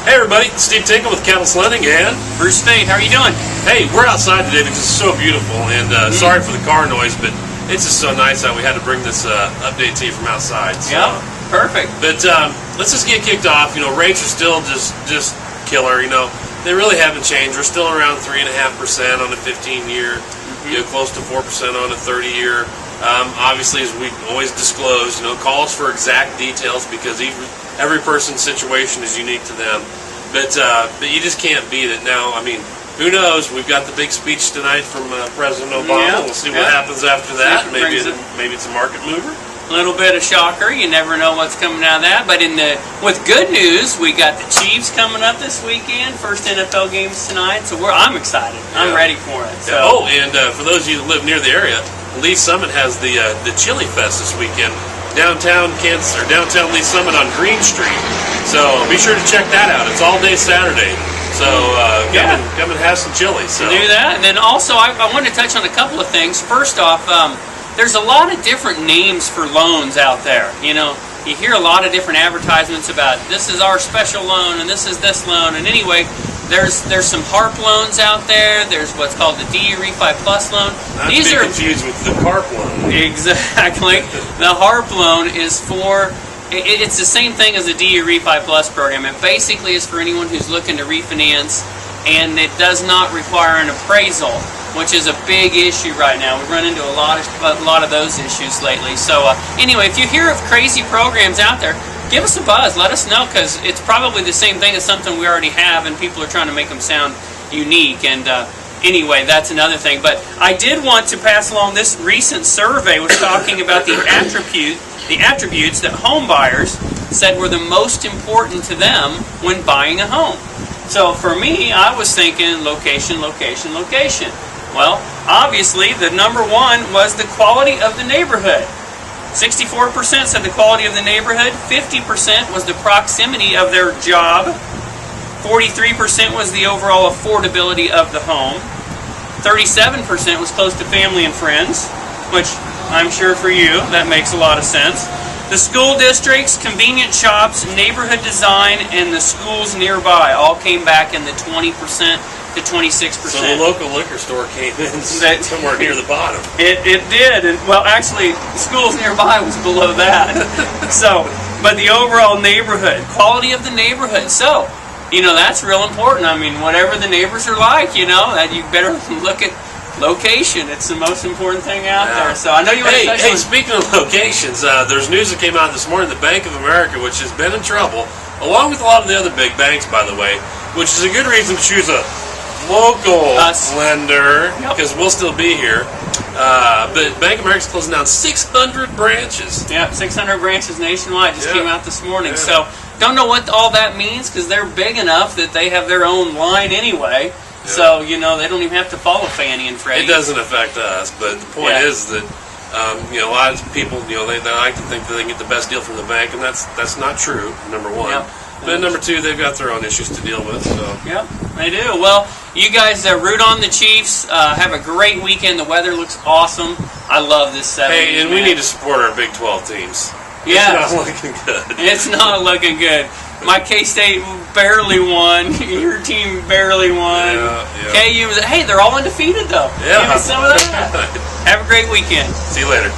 Hey everybody, Steve Tinkham with Cattle Sledding and Bruce Spade. How are you doing? Hey, we're outside today because it's so beautiful, and sorry for the car noise, but it's just so nice that we had to bring this update to you from outside. So. Yeah, perfect. But let's just get kicked off. You know, rates are still just killer. You know, they really haven't changed. We're still around 3.5% on a 15-year, you know, close to 4% on a 30-year. Obviously, as we always disclose, you know, calls for exact details because every person's situation is unique to them. But you just can't beat it. Now, I mean, who knows? We've got the big speech tonight from President Obama. Yeah, we'll see what happens after that. Maybe it's a market mover. A little bit of shocker. You never know what's coming out of that. But with good news, we got the Chiefs coming up this weekend. First NFL games tonight. So I'm excited. I'm ready for it. So. Oh, and for those of you that live near the area, Lee Summit has the Chili Fest this weekend. Downtown Kansas, or downtown Lee Summit on Green Street. So be sure to check that out. It's all day Saturday. So come and have some chili. So do that. And then also, I wanted to touch on a couple of things. First off, there's a lot of different names for loans out there. You know, you hear a lot of different advertisements about this is our special loan and this is this loan. And anyway, there's some HARP loans out there. There's what's called the DU Refi Plus loan. Not to be confused with the HARP loan. Exactly. The HARP loan is for, it's the same thing as the DU Refi Plus program. It basically is for anyone who's looking to refinance, and it does not require an appraisal, which is a big issue right now. We've run into a lot of those issues lately. So anyway, if you hear of crazy programs out there, give us a buzz. Let us know, because it's probably the same thing as something we already have, and people are trying to make them sound unique. And anyway, that's another thing. But I did want to pass along this recent survey was talking about the attributes that home buyers said were the most important to them when buying a home. So for me, I was thinking location, location, location. Well, obviously, the number one was the quality of the neighborhood. 64% said the quality of the neighborhood. 50% was the proximity of their job. 43% was the overall affordability of the home. 37% was close to family and friends, which I'm sure for you, that makes a lot of sense. The school districts, convenient shops, neighborhood design, and the schools nearby all came back in the 20% to 26%. So the local liquor store came in somewhere near the bottom. It did, and well, actually, schools nearby was below that. So, but the overall neighborhood, quality of the neighborhood. So, you know, that's real important. I mean, whatever the neighbors are like, you know, that you better look at location. It's the most important thing out there. So I know you want to touch on. Speaking of locations, there's news that came out this morning. The Bank of America, which has been in trouble, along with a lot of the other big banks, by the way, which is a good reason to choose a local lender, because we'll still be here. But Bank of America's closing down 600 branches. Yeah, 600 branches nationwide just came out this morning. So don't know what all that means, because they're big enough that they have their own line anyway. So, you know, they don't even have to follow Fannie and Freddie. It doesn't affect us, but the point is that, you know, a lot of people, you know, they like to think that they can get the best deal from the bank, and that's not true, number one. But number two, they've got their own issues to deal with. So. Yep, they do. Well, you guys root on the Chiefs. Have a great weekend. The weather looks awesome. I love this 70s. Hey, and we need to support our Big 12 teams. Yeah. It's not looking good. It's not looking good. My K-State barely won. Your team barely won. KU was, hey, they're all undefeated though. Yeah. Give me some of that. Have a great weekend. See you later.